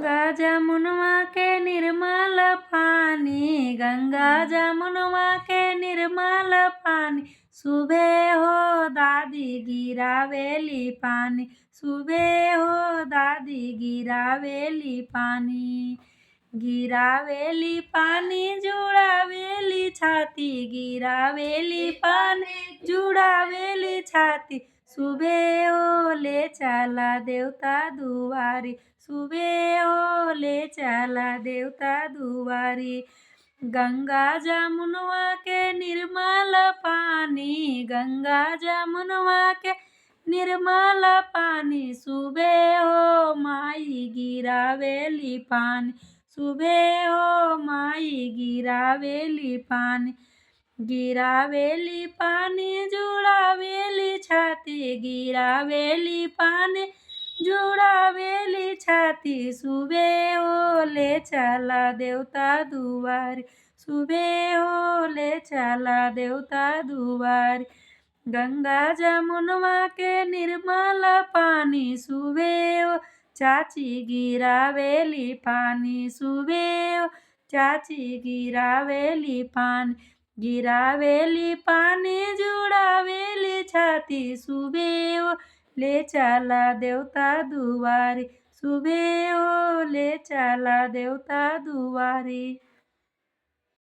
गंगा जमुनवा के निर्मल पानी, गंगा जमुनवा के निर्मल पानी, सुबह हो दादी गिरावेली पानी, सुबह हो दादी गिरावेली पानी। गिरावेली पानी जुड़ावेली छाती, गिरावेली पानी जुड़ावेली छाती, सुबह हो ले चला देवता दुआरी, सुबह हो ले चला देवता दुआरी। गंगा जमुनवा के निर्मल पानी, गंगा जमुनवा के निर्मल पानी, सुबह हो माई गिरावेली पानी, सुबह हो माई गिरावेली पानी। गिरावेली पानी जुड़ावेली छाती, गिरावेली पानी जुड़ावेली छाती, सुबह हो ले चला देवता दुआरी, सुबह हो ले चला देवता दुआरी। गंगा जमुनवा के निर्मल पानी, सुबह हो चाची गिरावेली पानी, सुबह हो चाची गिरावेली पानी। गिरावेली पानी जुड़ावेली छाती, सुबह हो ले चला देवता दुआरी, सुबह हो ले चला देवता दुआरी।